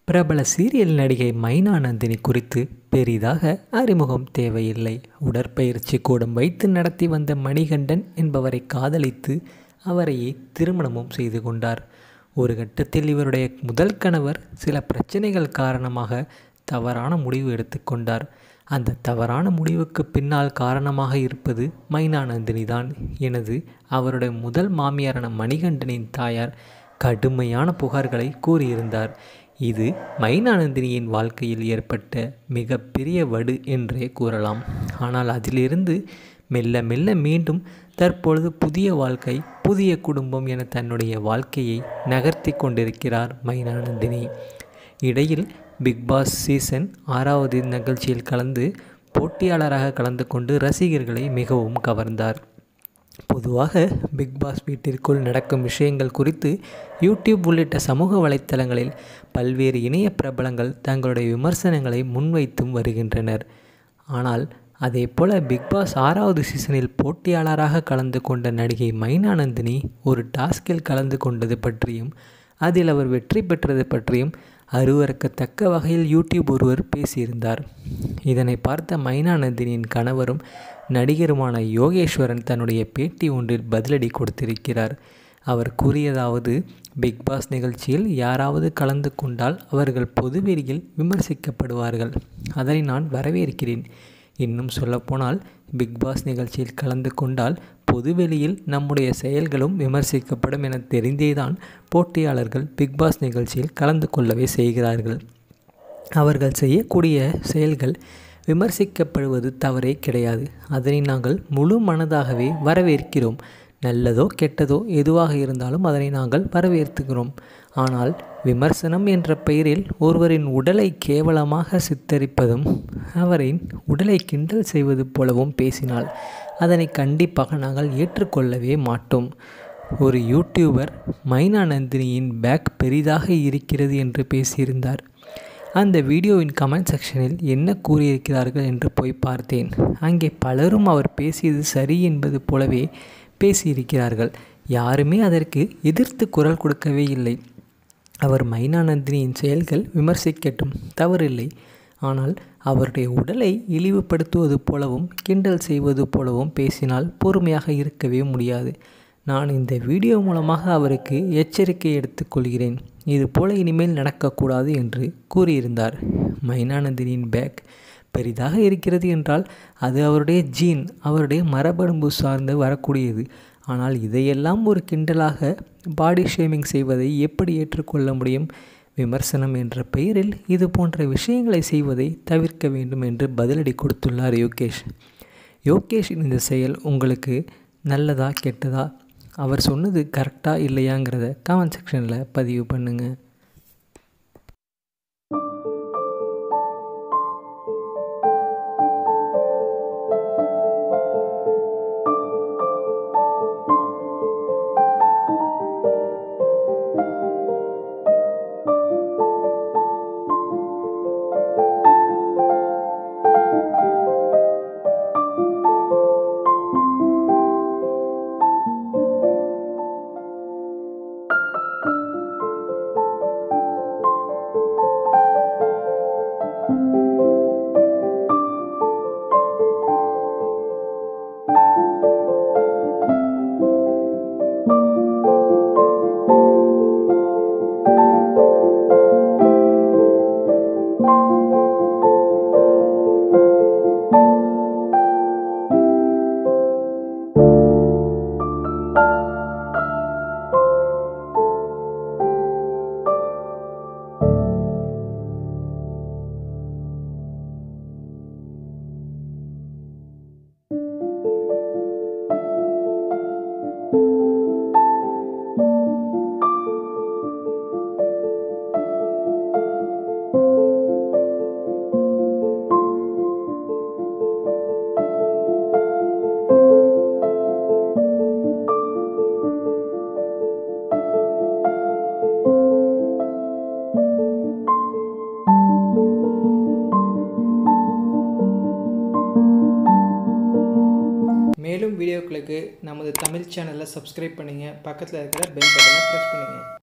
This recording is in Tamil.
பிரபல சீரியல் நடிகை மைனா நந்தினி குறித்து பெரிதாக அறிமுகம் தேவையில்லை. உடற்பயிற்சி கூடம் வைத்து நடத்தி வந்த மணிகண்டன் என்பவரை காதலித்து அவரையே திருமணமும் செய்து கொண்டார். ஒரு கட்டத்தில் இவருடைய முதல் கணவர் சில பிரச்சனைகள் காரணமாக தவறான முடிவு எடுத்துக்கொண்டார். அந்த தவறான முடிவுக்கு பின்னால் காரணமாக இருப்பது மைனா நந்தினி தான் எனது அவருடைய முதல் மாமியாரான மணிகண்டனின் தாயார் கடுமையான புகார்களை கூறியிருந்தார். இது மைனா நந்தினியின் வாழ்க்கையில் ஏற்பட்ட மிகப்பெரிய வடு என்றே கூறலாம். ஆனால் அதிலிருந்து மெல்ல மெல்ல மீண்டும் தற்பொழுது புதிய வாழ்க்கை, புதிய குடும்பம் என தன்னுடைய வாழ்க்கையை நகர்த்தி கொண்டிருக்கிறார் மைனா நந்தினி. இடையில் பிக்பாஸ் சீசன் 6வது நிகழ்ச்சியில் போட்டியாளராக கலந்து கொண்டு ரசிகர்களை மிகவும் கவர்ந்தார். பொதுவாக பிக்பாஸ் வீட்டிற்குள் நடக்கும் விஷயங்கள் குறித்து யூடியூப் உள்ளிட்ட சமூக வலைத்தளங்களில் பல்வேறு இணைய பிரபலங்கள் தங்களுடைய விமர்சனங்களை முன்வைத்தும் வருகின்றனர். ஆனால் அதேபோல பிக்பாஸ் 6வது சீசனில் போட்டியாளராக கலந்து கொண்ட நடிகை மைனா நந்தினி ஒரு டாஸ்கில் கலந்து கொண்டது பற்றியும் அதில் அவர் வெற்றி பெற்றது பற்றியும் அருவருக்கத்தக்க வகையில் யூடியூப் ஒருவர் பேசியிருந்தார். இதனை பார்த்த மைனா நந்தினியின் கணவரும் நடிகருமான யோகேஸ்வரன் தன்னுடைய பேட்டி ஒன்றில் பதிலடி கொடுத்திருக்கிறார். அவர் கூறியதாவது, பிக்பாஸ் நிகழ்ச்சியில் யாராவது கலந்து கொண்டால் அவர்கள் பொதுவெளியில் விமர்சிக்கப்படுவார்கள். அதனை நான் வரவேற்கிறேன். இன்னும் சொல்லப்போனால் பிக்பாஸ் நிகழ்ச்சியில் கலந்து கொண்டால் பொதுவெளியில் நம்முடைய செயல்களும் விமர்சிக்கப்படும் என தெரிந்தேதான் போட்டியாளர்கள் பிக்பாஸ் நிகழ்ச்சியில் கலந்து கொள்ளவே செய்கிறார்கள். அவர்கள் செய்யக்கூடிய செயல்கள் விமர்சிக்கப்படுவது தவறே கிடையாது. அதனை நாங்கள் முழு மனதாகவே வரவேற்கிறோம். நல்லதோ கெட்டதோ எதுவாக இருந்தாலும் அதனை நாங்கள் வரவேற்றுகிறோம். ஆனால் விமர்சனம் என்ற பெயரில் ஒருவரின் உடலை கேவலமாக சித்தரிப்பதும் அவரின் உடலை கிண்டல் செய்வது போலவும் பேசினால் அதனை கண்டிப்பாக நாங்கள் ஏற்றுக்கொள்ளவே மாட்டோம். ஒரு யூடியூபர் மைனா நந்தினியின் பேக் பெரிதாக இருக்கிறது என்று பேசியிருந்தார். அந்த வீடியோவின் கமெண்ட் செக்ஷனில் என்ன கூறியிருக்கிறார்கள் என்று போய் பார்த்தேன். அங்கே பலரும் அவர் பேசியது சரி என்பது போலவே பேசியிருக்கிறார்கள். யாருமே அதற்கு எதிர்த்து குரல் கொடுக்கவே இல்லை. அவர் மைனா நந்தினியின் செயல்கள் விமர்சிக்கட்டும், தவறில்லை. ஆனால் அவருடைய உடலை இழிவுபடுத்துவது போலவும் கிண்டல் செய்வது போலவும் பேசினால் பொறுமையாக இருக்கவே முடியாது. நான் இந்த வீடியோ மூலமாக அவருக்கு எச்சரிக்கை எடுத்துக்கொள்கிறேன். இது போல இனிமேல் நடக்கக்கூடாது என்று கூறியிருந்தார். மைனா நந்தினியின் பேக் பெரிதாக இருக்கிறது என்றால் அது அவருடைய ஜீன், அவருடைய மரபணுவு சார்ந்து வரக்கூடியது. ஆனால் இதையெல்லாம் ஒரு கிண்டலாக பாடி ஷேமிங் செய்வதை எப்படி ஏற்றுக்கொள்ள முடியும்? விமர்சனம் என்ற பெயரில் இது போன்ற விஷயங்களை செய்வதை தவிர்க்க வேண்டும் என்று பதிலடி கொடுத்துள்ளார் யோகேஷ். யோகேஷின் இந்த செயல் உங்களுக்கு நல்லதா கெட்டதா? அவர் சொன்னது கரெக்டா இல்லையாங்கிறத கமெண்ட் செக்ஷனில் பதிவு பண்ணுங்கள். மேலும் வீடியோக்களுக்கு நமது தமிழ் சேனலை சப்ஸ்கிரைப் பண்ணுங்கள். பக்கத்தில் இருக்கிற பெல் பட்டனை ப்ரெஸ் பண்ணுங்கள்.